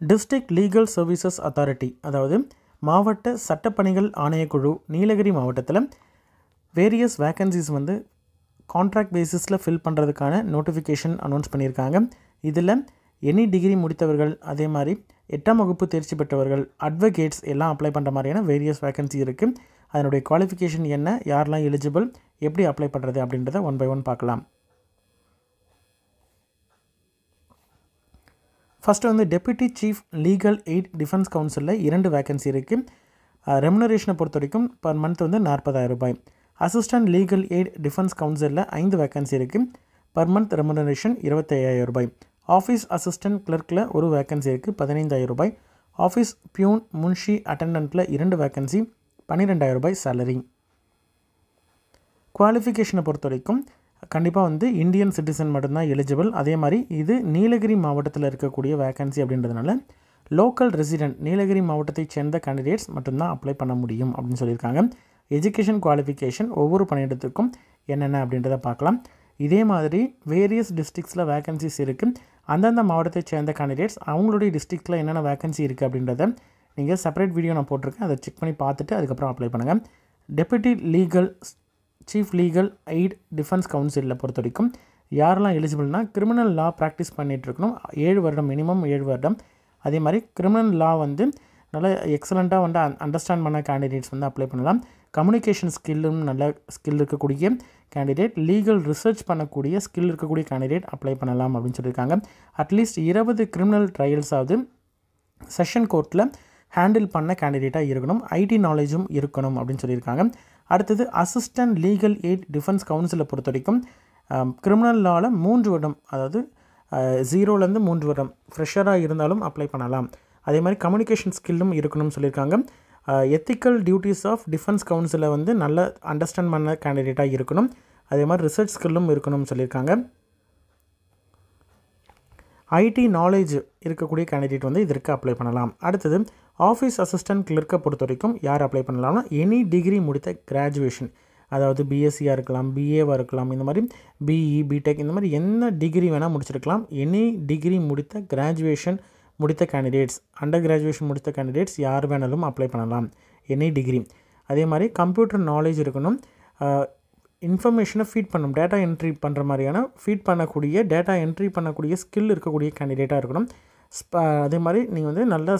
District legal services authority, அதாவது மாவட்ட சட்டப்பணிகள் ஆணையக்குழு நீலகிரி மாவட்டத்தில் வேரியஸ் வேக்கன்சிஸ் வந்து கான்ட்ராக்ட் பேசிஸில் ஃபில் பண்ணுறதுக்கான நோட்டிஃபிகேஷன் அனௌன்ஸ் பண்ணியிருக்காங்க. இதில் எனி டிகிரி முடித்தவர்கள், அதே மாதிரி 8ஆம் வகுப்பு தேர்ச்சி பெற்றவர்கள், அட்வொகேட்ஸ் எல்லாம் அப்ளை பண்ணுற மாதிரியான வேரியஸ் வேக்கன்சி இருக்குது. அதனுடைய குவாலிஃபிகேஷன் என்ன, யாரெல்லாம் எலிஜிபிள், எப்படி அப்ளை பண்ணுறது அப்படின்றத ஒன் பை ஒன் பார்க்கலாம். ஃபஸ்ட்டு வந்து deputy chief legal aid defence கவுன்சிலில் 2 வேக்கன்சி இருக்குது. ரெமுனரேஷனை பொறுத்த வரைக்கும் பர் மந்த் வந்து 40,000 ரூபாய். அசிஸ்டன்ட் லீகல் எய்ட் டிஃபென்ஸ் கவுன்சிலில் 5 வேக்கன்சி இருக்குது. பர் மந்த் ரெமுனரேஷன் 25,000 ரூபாய். ஆஃபீஸ் அசிஸ்டன்ட் கிளர்க்கில் 1 வேக்கன்சி இருக்குது, 15,000 ரூபாய். ஆஃபீஸ் பியூன் முன்ஷி அட்டெண்டன்ட்டில் 2 வேக்கன்சி, 12,000 ரூபாய் சேலரி. குவாலிஃபிகேஷனை பொறுத்த வரைக்கும் கண்டிப்பாக வந்து இந்தியன் சிட்டிசன் மட்டும்தான் எலிஜிபிள். அதே மாதிரி இது நீலகிரி மாவட்டத்தில் இருக்கக்கூடிய வேக்கன்சி அப்படின்றதுனால லோக்கல் ரெசிடென்ட் நீலகிரி மாவட்டத்தை சேர்ந்த கேண்டிடேட்ஸ் மட்டும்தான் அப்ளை பண்ண முடியும் அப்படின்னு சொல்லியிருக்காங்க. எஜுகேஷன் குவாலிஃபிகேஷன் ஒவ்வொரு பணியிடத்துக்கும் என்னென்ன அப்படின்றத பார்க்கலாம். இதே மாதிரி வேரியஸ் டிஸ்ட்ரிக்ஸில் வேக்கன்சிஸ் இருக்குது. அந்தந்த மாவட்டத்தை சேர்ந்த கேண்டிடேட்ஸ் அவங்களுடைய டிஸ்ட்ரிக்டில் என்னென்ன வேக்கன்சி இருக்குது அப்படின்றத நீங்கள் செப்பரேட் வீடியோ நான் போட்டிருக்கேன், அதை செக் பண்ணி பார்த்துட்டு அதுக்கப்புறம் அப்ளை பண்ணுங்கள். Deputy legal chief legal aid defence கவுன்சிலில் பொறுத்த வரைக்கும் யாரெல்லாம் எலிஜிபிள்னால் கிரிமினல் லா ப்ராக்டிஸ் பண்ணிகிட்ருக்கணும், 7 வருடம், மினிமம் 7 வருடம். அதே மாதிரி கிரிமினல் லா வந்து நல்லா எக்ஸலண்ட்டாக வந்து அண்டர்ஸ்டாண்ட் பண்ண கேண்டிடேட்ஸ் வந்து அப்ளை பண்ணலாம். கம்யூனிகேஷன் ஸ்கில்லும் நல்ல ஸ்கில் இருக்கக்கூடிய கேண்டிடேட், லீகல் ரிசர்ச் பண்ணக்கூடிய ஸ்கில் இருக்கக்கூடிய கேண்டிடேட் அப்ளை பண்ணலாம் அப்படின்னு சொல்லியிருக்காங்க. அட்லீஸ்ட் 20 கிரிமினல் ட்ரையல்ஸாவது செஷன் கோர்ட்டில் ஹேண்டில் பண்ண கேண்டிடேட்டாக இருக்கணும், ஐடி நாலேஜும் இருக்கணும் அப்படின்னு சொல்லியிருக்காங்க. அடுத்தது அசிஸ்டன்ட் லீகல் எய்ட் டிஃபென்ஸ் கவுன்சிலை பொறுத்த வரைக்கும் கிரிமினல் லாவில் 3 வருடம், அதாவது 0லேருந்து 3 வருடம் ஃப்ரெஷராக இருந்தாலும் அப்ளை பண்ணலாம். அதே மாதிரி கம்யூனிகேஷன் ஸ்கில்லும் இருக்கணும்னு சொல்லியிருக்காங்க. எத்திக்கல் டியூட்டிஸ் ஆஃப் டிஃபென்ஸ் கவுன்சிலை வந்து நல்ல அண்டர்ஸ்டாண்ட் பண்ண கேண்டிடேட்டாக இருக்கணும். அதே மாதிரி ரிசர்ச் ஸ்கில்லும் இருக்கணும்னு சொல்லியிருக்காங்க. ஐடி நாலேஜ் இருக்கக்கூடிய கேண்டிடேட் வந்து இதற்கு அப்ளை பண்ணலாம். அடுத்தது ஆஃபீஸ் அசிஸ்டன்ட் கிளர்க்கை பொறுத்த வரைக்கும் யார் அப்ளை பண்ணலாம்னா எனி டிகிரி முடித்த கிராஜுவேஷன், அதாவது பிஎஸ்சியாக இருக்கலாம், பிஏவாக இருக்கலாம், இந்த மாதிரி பிஇ, பிடெக், இந்த மாதிரி என்ன டிகிரி வேணால் முடிச்சிருக்கலாம். எனி டிகிரி முடித்த கிராஜுவேஷன் முடித்த கேண்டிடேட்ஸ், அண்டர் கிராஜுவேஷன் முடித்த கேண்டிடேட்ஸ் யார் வேணாலும் அப்ளை பண்ணலாம், எனி டிகிரி. அதே மாதிரி கம்ப்யூட்டர் நாலேஜ் இருக்கணும், இன்ஃபர்மேஷனை ஃபீட் பண்ணணும், டேட்டா என்ட்ரி பண்ணுற மாதிரியான டேட்டா என்ட்ரி பண்ணக்கூடிய ஸ்கில் இருக்கக்கூடிய கேண்டிடேட்டாக இருக்கணும். அதே மாதிரி நீங்கள் வந்து நல்ல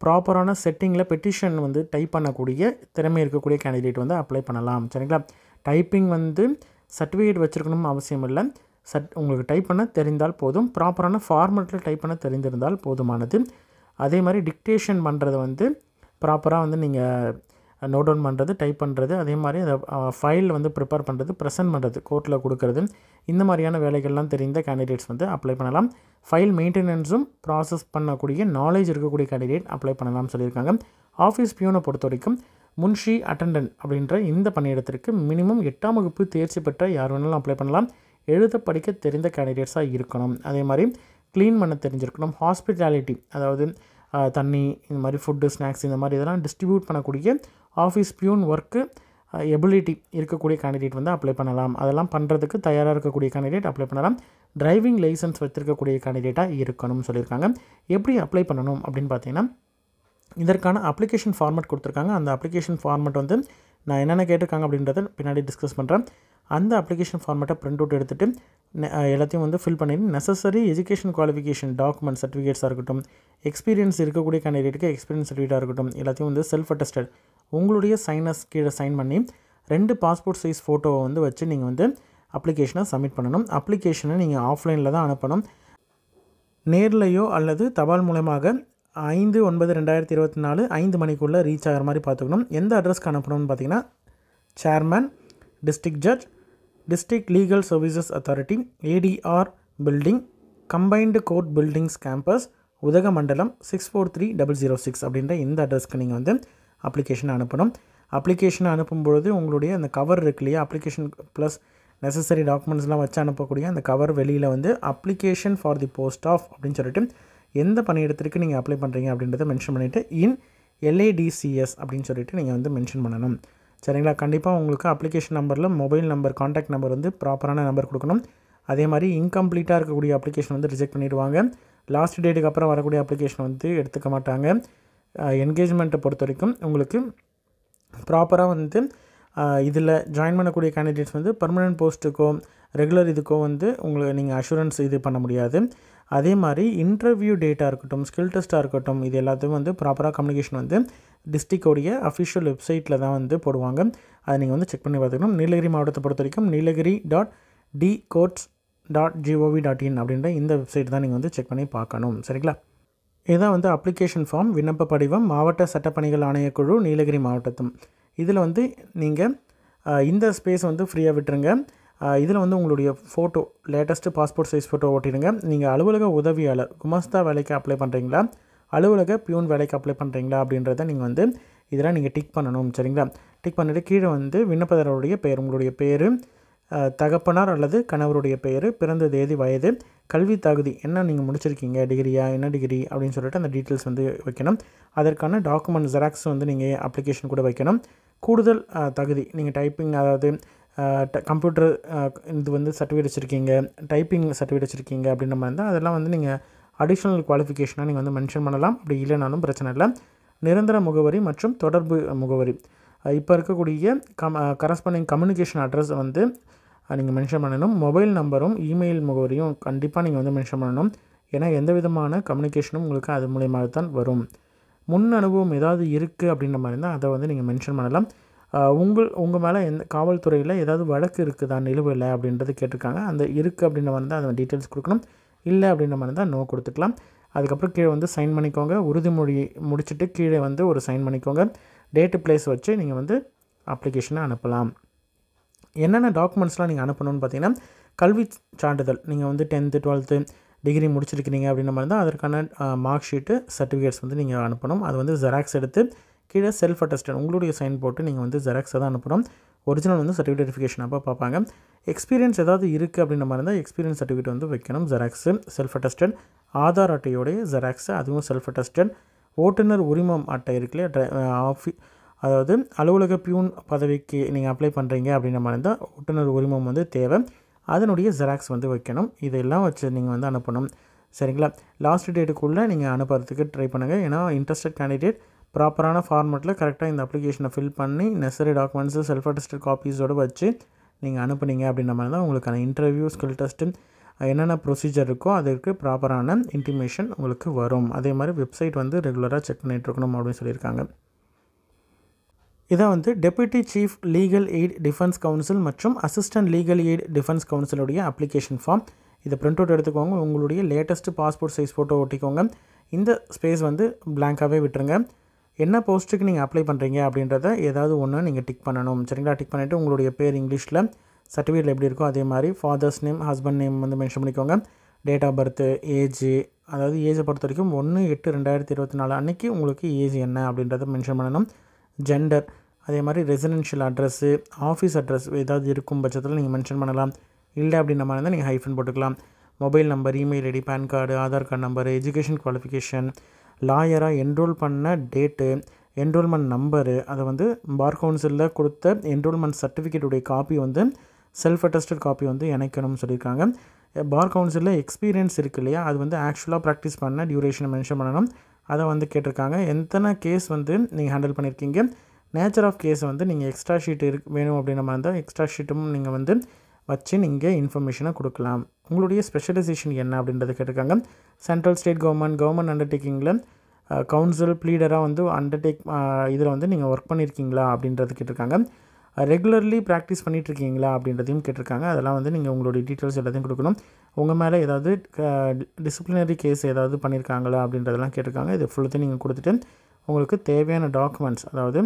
ப்ராப்பரான செட்டிங்கில் பெட்டிஷன் வந்து டைப் பண்ணக்கூடிய திறமை இருக்கக்கூடிய கேண்டிடேட் வந்து அப்ளை பண்ணலாம். சரிங்களா? டைப்பிங் வந்து சர்டிஃபிகேட் வச்சுருக்கணும் அவசியம் இல்லை, உங்களுக்கு டைப் பண்ண தெரிந்தால் போதும், ப்ராப்பரான ஃபார்மேட்டில் டைப் பண்ண தெரிந்திருந்தால் போதுமானது. அதே மாதிரி டிக்டேஷன் பண்ணுறது வந்து ப்ராப்பராக வந்து நீங்கள் நோட் டவுன் பண்ணுறது, டைப் பண்ணுறது, அதே மாதிரி அதை ஃபைல் வந்து ப்ரிப்பேர் பண்ணுறது, ப்ரெசென்ட் பண்ணுறது, கோர்ட்டில் கொடுக்கறது, இந்த மாதிரியான வேலைகள்லாம் தெரிந்த கேண்டிடேட்ஸ் வந்து அப்ளை பண்ணலாம். ஃபைல் மெயின்டெனன்ஸும் ப்ராசஸ் பண்ணக்கூடிய நாலேஜ் இருக்கக்கூடிய கேண்டிடேட் அப்ளை பண்ணலாம்னு சொல்லியிருக்காங்க. ஆஃபீஸ் பியூனை பொறுத்த வரைக்கும் முன்ஷி அட்டெண்டன்ட் அப்படின்ற இந்த பணியிடத்திற்கு மினிமம் 8ஆம் வகுப்பு தேர்ச்சி பெற்ற யார் வேணாலும் அப்ளை பண்ணலாம். எழுத படிக்க தெரிந்த கேண்டிடேட்ஸாக இருக்கணும். அதே மாதிரி க்ளீன் பண்ண தெரிஞ்சிருக்கணும். ஹாஸ்பிட்டாலிட்டி, அதாவது தண்ணி, இந்த மாதிரி ஃபுட்டு, ஸ்நாக்ஸ், இந்த மாதிரி இதெல்லாம் டிஸ்ட்ரிபியூட் பண்ணக்கூடிய ஆஃபீஸ் பியூன் ஒர்க்கு எபிலிட்டி இருக்கக்கூடிய கேண்டிடேட் வந்து அப்ளை பண்ணலாம். அதெல்லாம் பண்ணுறதுக்கு தயாராக இருக்கக்கூடிய கேண்டிடேட் அப்ளை பண்ணலாம். டிரைவிங் லைசன்ஸ் வச்சுருக்கக்கூடிய கேண்டிடேட்டாக இருக்கணும்னு சொல்லியிருக்காங்க. எப்படி அப்ளை பண்ணணும் அப்படின்னு பார்த்தீங்கன்னா, இதற்கான அப்ளிகேஷன் ஃபார்மேட் கொடுத்துருக்காங்க. அந்த அப்ளிகேஷன் ஃபார்மேட் வந்து நான் என்னென்ன கேட்டிருக்காங்க அப்படின்றத பின்னாடி டிஸ்கஸ் பண்ணுறேன். அந்த அப்ளிகேஷன் ஃபார்மேட்டை பிரிண்ட் அவுட் எடுத்துகிட்டு எல்லாத்தையும் வந்து ஃபில் பண்ணிட்டு நெசசரி எஜுகேஷன் குவாலிஃபிகேஷன் டாக்குமெண்ட் சர்டிஃபிகேட்ஸாக இருக்கட்டும், எக்ஸ்பீரியன்ஸ் இருக்கக்கூடிய கேண்டிடேட்டுக்கு எக்ஸ்பீரியன்ஸ் சர்டிஃபிகேட்டாக இருக்கட்டும், எல்லாத்தையும் வந்து செல்ஃப் அட்டஸ்டட் உங்களுடைய சைனஸ் கீழே சைன் பண்ணி 2 பாஸ்போர்ட் சைஸ் ஃபோட்டோவை வந்து வச்சு நீங்கள் வந்து அப்ளிகேஷனை சப்மிட் பண்ணணும். அப்ளிகேஷனை நீங்கள் ஆஃப்லைனில் தான் அனுப்பணும். நேர்லையோ அல்லது தபால் மூலமாக 5/9/2024 5 மணிக்குள்ளே ரீச் ஆகிற மாதிரி பார்த்துக்கணும். எந்த அட்ரஸ்க்கு அனுப்பணும்னு பார்த்தீங்கன்னா, chairman, district judge, district legal services authority, ADR building, combined court buildings campus, Udhagamandalam 643006 அப்படின்ற இந்த அட்ரஸ்க்கு நீங்கள் வந்து அப்ளிகேஷனை அனுப்பணும். அப்ளிகேஷனை அனுப்பும்பொழுது உங்களுடைய அந்த கவர் இருக்கு இல்லையா, அப்ளிகேஷன் ப்ளஸ் நெசசரி டாக்குமெண்ட்ஸ்லாம் வச்சு அனுப்பக்கூடிய அந்த கவர் வெளியில் வந்து application for the post of அப்படின்னு சொல்லிட்டு எந்த பணியிடத்திற்கு நீங்கள் அப்ளை பண்ணுறீங்க அப்படின்றத மென்ஷன் பண்ணிவிட்டு இன் LADCS அப்படின்னு சொல்லிட்டு நீங்கள் வந்து மென்ஷன் பண்ணணும். சரிங்களா? கண்டிப்பாக உங்களுக்கு அப்ளிகேஷன் நம்பரில் மொபைல் நம்பர், காண்டாக்ட் நம்பர் வந்து ப்ராப்பரான நம்பர் கொடுக்கணும். அதே மாதிரி இன்கம்ப்ளீட்டாக இருக்கக்கூடிய அப்ளிகேஷன் வந்து ரிஜெக்ட் பண்ணிடுவாங்க. லாஸ்ட் டேட்டுக்கு அப்புறம் வரக்கூடிய அப்ளிகேஷன் வந்து எடுத்துக்க மாட்டாங்க. என்கேஜ்மெண்ட்டை பொறுத்த வரைக்கும் உங்களுக்கு ப்ராப்பராக வந்து இதில் ஜாயின் பண்ணக்கூடிய கேண்டிடேட்ஸ் வந்து பர்மனெண்ட் போஸ்ட்டுக்கோ ரெகுலர் இதுக்கோ வந்து உங்களுக்கு நீங்கள் அஷூரன்ஸ் இது பண்ண முடியாது. அதே மாதிரி இன்டர்வியூ டேட்டாக இருக்கட்டும், ஸ்கில் டெஸ்ட்டாக இருக்கட்டும், இது எல்லாத்தையும் வந்து ப்ராப்பராக கம்யூனிகேஷன் வந்து டிஸ்ட்ரிக்டோடைய அஃபிஷியல் வெப்சைட்டில் தான் வந்து போடுவாங்க. அதை நீங்கள் வந்து செக் பண்ணி பார்த்துக்கணும். நீலகிரி மாவட்டத்தை பொறுத்த வரைக்கும் neelagiri.dcourts.gov.in அப்படின்ற இந்த வெப்சைட் தான் நீங்கள் வந்து செக் பண்ணி பார்க்கணும். சரிங்களா? இதுதான் வந்து அப்ளிகேஷன் ஃபார்ம், விண்ணப்ப படிவம், மாவட்ட சட்டப்பணிகள் ஆணையக்குழு நீலகிரி மாவட்டத்தும். இதில் வந்து நீங்கள் இந்த ஸ்பேஸ் வந்து ஃப்ரீயாக விட்டுருங்க. இதில் வந்து உங்களுடைய photo, latest passport size photo ஓட்டிடுங்க. நீங்கள் அலுவலக உதவியாளர் குமாஸ்தா வேலைக்கு அப்ளை பண்ணுறீங்களா, அலுவலக பியூன் வேலைக்கு அப்ளை பண்ணுறீங்களா அப்படின்றத நீங்கள் வந்து இதெல்லாம் நீங்கள் டிக் பண்ணணும். சரிங்களா? டிக் பண்ணிவிட்டு கீழே வந்து விண்ணப்பதாரருடைய பெயர், உங்களுடைய பேர், தகப்பனார் அல்லது கணவருடைய பேர், பிறந்த தேதி, வயது, கல்வி தகுதி என்ன நீங்கள் முடிச்சிருக்கீங்க, டிகிரியா, என்ன டிகிரி அப்படின்னு சொல்லிட்டு அந்த டீட்டெயில்ஸ் வந்து வைக்கணும். அதற்கான டாக்குமெண்ட் ஜெராக்ஸ் வந்து நீங்கள் அப்ளிகேஷன் கூட வைக்கணும். கூடுதல் தகுதி, நீங்கள் டைப்பிங், அதாவது கம்ப்யூட்டர் இது வந்து சர்டிஃபிகேட் வச்சுருக்கீங்க, டைப்பிங் சர்டிஃபிகேட் வச்சுருக்கீங்க அப்படின்ற மாதிரி இருந்தால் அதெல்லாம் வந்து நீங்கள் அடிஷ்னல் குவாலிஃபிகேஷனாக நீங்கள் வந்து மென்ஷன் பண்ணலாம். அப்படி இல்லைனாலும் பிரச்சனை இல்லை. நிரந்தர முகவரி மற்றும் தொடர்பு முகவரி, இப்போ இருக்கக்கூடிய கரஸ்பாண்டிங் கம்யூனிகேஷன் அட்ரஸ் வந்து நீங்கள் மென்ஷன் பண்ணணும். மொபைல் நம்பரும் இமெயில் முகவரியும் கண்டிப்பாக நீங்கள் வந்து மென்ஷன் பண்ணணும். ஏன்னா எந்த விதமான கம்யூனிகேஷனும் உங்களுக்கு அது மூலியமாக தான் வரும். முன் அனுபவம் ஏதாவது இருக்குது அப்படின்ற மாதிரி இருந்தால் அதை வந்து நீங்கள் மென்ஷன் பண்ணலாம். உங்கள் மேலே எந்த காவல்துறையில் ஏதாவது வழக்கு இருக்குதா, நிலுவையில் அப்படின்றது கேட்டிருக்காங்க. அந்த இருக்குது அப்படின்ற மாதிரி இருந்தால் அதை டீட்டெயில்ஸ் கொடுக்கணும். இல்லை அப்படின்ற மாதிரி இருந்தால் நோ கொடுத்துக்கலாம். அதுக்கப்புறம் கீழே வந்து சைன் பண்ணிக்கோங்க. உறுதிமொழி முடிச்சுட்டு கீழே வந்து ஒரு சைன் பண்ணிக்கோங்க. டேட்டு பிளேஸ் வச்சு நீங்கள் வந்து அப்ளிகேஷனை அனுப்பலாம். என்னென்ன டாக்குமெண்ட்ஸ்லாம் நீங்கள் அனுப்பணும்னு பார்த்தீங்கன்னா, கல்வி சான்றிதழ், நீங்கள் வந்து 10th 12th டிகிரி முடிச்சிருக்கிறீங்க அப்படின்ற மாதிரி தான் அதற்கான மார்க் ஷீட்டு, சர்டிஃபிகேட்ஸ் வந்து நீங்கள் அனுப்பணும். அது வந்து ஜெராக்ஸ் எடுத்து கீழே செல்ஃப் அட்டஸ்டட் உங்களுடைய சைன் போட்டு நீங்கள் வந்து ஜெராக்ஸை தான் அனுப்பணும். ஒரிஜினல் வந்து சர்டிஃபிகேட் வெரிஃபிகேஷன் அப்போ பார்ப்பாங்க. எக்ஸ்பீரியன்ஸ் ஏதாவது இருக்குது அப்படின்ற மாதிரி இருந்தால் எக்ஸ்பீரியன்ஸ் சர்டிஃபிகேட் வந்து வைக்கணும். ஜெராக்ஸு, செல்ஃப் அட்டஸ்டட், ஆதார் அட்டையோடைய ஜெராக்ஸு, அதுவும் செல்ஃப் அட்டஸ்டட், ஓட்டுநர் உரிமம் அட்டை இருக்குல்லையா, அதாவது அலுவலக பியூன் பதவிக்கு நீங்கள் அப்ளை பண்ணுறீங்க அப்படின்ற மாதிரி இருந்தால் ஓட்டுநர் உரிமம் வந்து தேவை. அதனுடைய ஜெராக்ஸ் வந்து வைக்கணும். இதெல்லாம் வச்சு நீங்கள் வந்து அனுப்பணும். சரிங்களா? லாஸ்ட் டேட்டுக்குள்ளே நீங்கள் அனுப்புறதுக்கு ட்ரை பண்ணுங்கள். ஏன்னா இன்ட்ரெஸ்டட் கேண்டிடேட் ப்ராப்பரான ஃபார்மெட்டில் கரெக்டாக இந்த அப்ளிகேஷனை ஃபில் பண்ணி நெசசரி டாக்குமெண்ட்ஸு, செல்ஃப் அட்டஸ்டட் காப்பீஸோடு வச்சு நீங்கள் அனுப்புனீங்க அப்படின்ற மாதிரி தான் உங்களுக்கான இன்டர்வியூ, ஸ்கில் டெஸ்ட்டு என்னென்ன ப்ரொசீஜர் இருக்கோ அதற்கு ப்ராப்பரான இன்டிமேஷன் உங்களுக்கு வரும். அதே மாதிரி வெப்சைட் வந்து ரெகுலராக செக் பண்ணிகிட்டு இருக்கணும் அப்படின்னு சொல்லியிருக்காங்க. இதான் வந்து deputy chief legal aid defence council மற்றும் அசிஸ்டன்ட் லீகல் எய்ட் டிஃபென்ஸ் கவுன்சிலுடைய அப்ளிகேஷன் ஃபார்ம். இதை பிரிண்ட் அவுட் எடுத்துக்கோங்க. உங்களுடைய லேட்டஸ்ட்டு பாஸ்போர்ட் சைஸ் ஃபோட்டோ ஒட்டிக்கோங்க. இந்த ஸ்பேஸ் வந்து பிளாங்காகவே விட்டுருங்க. என்ன போஸ்ட்டுக்கு நீங்கள் அப்ளை பண்ணுறீங்க அப்படின்றத ஏதாவது ஒன்று நீங்கள் டிக் பண்ணணும். சரிங்களா? டிக் பண்ணிவிட்டு உங்களுடைய பேர் இங்கிலீஷில் சர்டிஃபிகேட்டில் எப்படி இருக்கோ அதே மாதிரி ஃபாதர்ஸ் நேம், ஹஸ்பண்ட் நேம் வந்து மென்ஷன் பண்ணிக்கோங்க. டேட் ஆஃப் பர்த்து, ஏஜ், அதாவது ஏஜை பொறுத்த வரைக்கும் 1/8/2024 அன்றைக்கி உங்களுக்கு ஏஜ் என்ன அப்படின்றத மென்ஷன் பண்ணணும். ஜெண்டர், அதே மாதிரி ரெசிடென்ஷியல் அட்ரஸ்ஸு, ஆஃபீஸ் அட்ரஸ் ஏதாவது இருக்கும் பட்சத்தில் நீங்கள் மென்ஷன் பண்ணலாம். இல்லை அப்படின்ற மாதிரி இருந்தால் நீங்கள் ஹைஃபன் போட்டுக்கலாம். Mobile number, email ID, PAN card, Aadhaar card number, education qualification, லாயராக என்ரோல் பண்ண டேட்டு, என்ரோல்மெண்ட் நம்பரு, அதை வந்து பார் கவுன்சிலில் கொடுத்த என்ரோல்மெண்ட் சர்டிஃபிகேட்டுடைய காப்பி வந்து செல்ஃப் அட்டஸ்டட் காப்பி வந்து இணைக்கணும்னு சொல்லியிருக்காங்க. பார் கவுன்சிலில் எக்ஸ்பீரியன்ஸ் இருக்குது இல்லையா, அது வந்து ஆக்சுவலாக ப்ராக்டிஸ் பண்ண டியூரேஷனை மென்ஷன் பண்ணணும். அதை வந்து கேட்டிருக்காங்க. எத்தனை கேஸ் வந்து நீங்கள் ஹேண்டில் பண்ணியிருக்கீங்க, நேச்சர் ஆஃப் கேஸை வந்து நீங்கள் எக்ஸ்ட்ரா ஷீட் வேணும் அப்படின்ற மாதிரி இருந்தால் எக்ஸ்ட்ரா ஷீட்டும் நீங்கள் வந்து வச்சு நீங்கள் இன்ஃபர்மேஷனை கொடுக்கலாம். உங்களுடைய ஸ்பெஷலைசேஷன் என்ன அப்படின்றத கேட்டிருக்காங்க. சென்ட்ரல் ஸ்டேட் கவர்மெண்ட் அண்டர்டேக்கிங்கில் கவுன்சில் ப்ளீடராக வந்து இதில் வந்து நீங்கள் ஒர்க் பண்ணியிருக்கீங்களா அப்படின்றது கேட்டிருக்காங்க. ரெகுலர்லி ப்ராக்டிஸ் பண்ணிகிட்ருக்கீங்களா அப்படின்றதையும் கேட்டிருக்காங்க. அதெல்லாம் வந்து நீங்கள் உங்களுடைய டீட்டெயில்ஸ் எல்லாத்தையும் கொடுக்கணும். உங்கள் மேலே ஏதாவது டிசிப்ளினரி கேஸ் ஏதாவது பண்ணியிருக்காங்களா அப்படின்றதெல்லாம் கேட்டிருக்காங்க. இது ஃபுல்லத்தையும் நீங்கள் கொடுத்துட்டு உங்களுக்கு தேவையான டாக்குமெண்ட்ஸ், அதாவது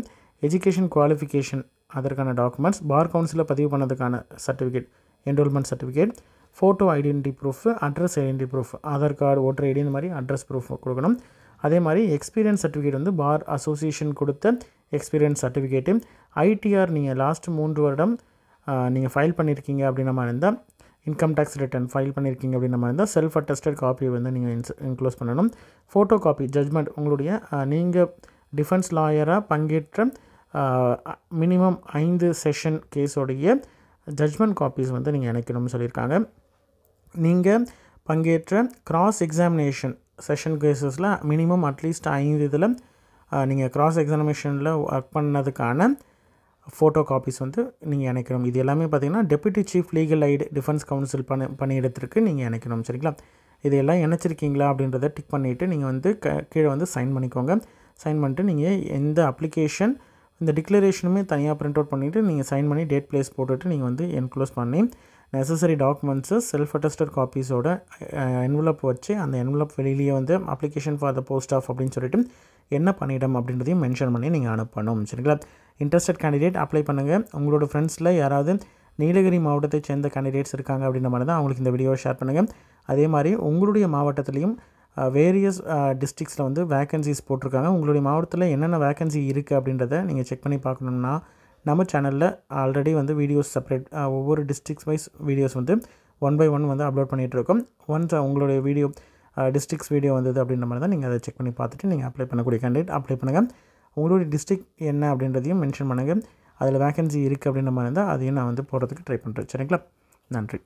எஜுகேஷன் குவாலிஃபிகேஷன் அதற்கான டாக்குமெண்ட்ஸ், பார் கவுன்சிலில் பதிவு பண்ணதுக்கான certificate, enrolment certificate, photo identity proof, address identity proof, Aadhaar card, voter ID, இந்த மாதிரி அட்ரஸ் ப்ரூஃப் கொடுக்கணும். அதே மாதிரி எக்ஸ்பீரியன்ஸ் சர்டிஃபிகேட் வந்து பார் அசோசியேஷன் கொடுத்த எக்ஸ்பீரியன்ஸ் சர்டிஃபிகேட்டு, ஐடிஆர் நீங்கள் லாஸ்ட் 3 வருடம் நீங்கள் ஃபைல் பண்ணியிருக்கீங்க அப்படின்ற மாதிரி இருந்தால், இன்கம் டேக்ஸ் ரிட்டர்ன் ஃபைல் பண்ணியிருக்கீங்க அப்படின்ற மாதிரி இருந்தால் செல்ஃப் அட்டஸ்டட் காப்பி வந்து நீங்கள் இன்க்ளோஸ் பண்ணணும். ஃபோட்டோ காப்பி, ஜட்ஜ்மெண்ட், உங்களுடைய நீங்கள் டிஃபென்ஸ் லாயராக பங்கேற்ற மினிமம் 5 செஷன் கேஸோடைய ஜட்ஜ்மெண்ட் காப்பீஸ் வந்து நீங்கள் இணைக்கணும்னு சொல்லியிருக்காங்க. நீங்கள் பங்கேற்ற கிராஸ் எக்ஸாமினேஷன் செஷன் கேசஸில் மினிமம் அட்லீஸ்ட் 5 இதில் நீங்கள் கிராஸ் எக்ஸாமினேஷனில் ஒர்க் பண்ணதுக்கான ஃபோட்டோ காப்பீஸ் வந்து நீங்கள் இணைக்கணும். இது எல்லாமே பார்த்திங்கன்னா deputy chief legal aid defence council பணியிடத்திற்கு நீங்கள் இணைக்கணும். சரிங்களா? இதையெல்லாம் இணைச்சிருக்கீங்களா அப்படின்றத டிக் பண்ணிவிட்டு நீங்கள் வந்து கீழே வந்து சைன் பண்ணிக்கோங்க. சைன் பண்ணிட்டு நீங்கள் எந்த அப்ளிகேஷன் இந்த டிக்ளரேஷனுமே தனியாக பிரிண்ட் அவுட் பண்ணிவிட்டு நீங்கள் சைன் பண்ணி டேட் பிளேஸ் போட்டுட்டு நீங்கள் வந்து என்க்ளோஸ் பண்ணி நெசசரி டாக்குமெண்ட்ஸு செல்ஃப் அட்டஸ்டட் காப்பீஸோட என்வலப் வச்சு அந்த என்வலப் வெளியிலேயே வந்து application for the post of அப்படின்னு சொல்லிட்டு என்ன பண்ணிடம் அப்படின்றதையும் மென்ஷன் பண்ணி நீங்கள் அனுப்பணும். சரிங்களா? இன்ட்ரெஸ்டட் கேண்டிடேட் அப்ளை பண்ணுங்கள். உங்களோட ஃப்ரெண்ட்ஸில் யாராவது நீலகிரி மாவட்டத்தை சேர்ந்த கேண்டிடேட்ஸ் இருக்காங்க அப்படின்ற மாதிரி தான் அவங்களுக்கு இந்த வீடியோவை ஷேர் பண்ணுங்கள். அதே மாதிரி உங்களுடைய மாவட்டத்துலேயும் வேரியஸ் டிஸ்ட்ரிக்ஸில் வந்து வேக்கன்சிஸ் போட்டிருக்காங்க. உங்களுடைய மாவட்டத்தில் என்னென்ன வேக்கன்சி இருக்குது அப்படின்றத நீங்கள் செக் பண்ணி பார்க்கணுன்னா நம்ம சேனலில் ஆல்ரெடி வந்து வீடியோஸ் செப்பரேட் ஒவ்வொரு டிஸ்ட்ரிக்ஸ் வைஸ் வீடியோஸ் வந்து 1 by 1 வந்து அப்லோட் பண்ணிகிட்ருக்கோம். ஒன்ஸ் உங்களுடைய வீடியோ டிஸ்ட்ரிக்ஸ் வீடியோ வந்தது அப்படின்ற மாதிரி தான் நீங்கள் அதை செக் பண்ணி பார்த்துட்டு நீங்கள் அப்ளை பண்ணக்கூடிய கேண்டிடேட் அப்ளை பண்ணுங்கள். உங்களுடைய டிஸ்ட்ரிக்ட் என்ன அப்படின்றதையும் மென்ஷன் பண்ணுங்கள். அதில் வேக்கன்சி இருக்குது அப்படின்ற மாதிரி இருந்தால் அதையும் நான் வந்து போடுறதுக்கு ட்ரை பண்ணுறேன். சரிங்களா? நன்றி.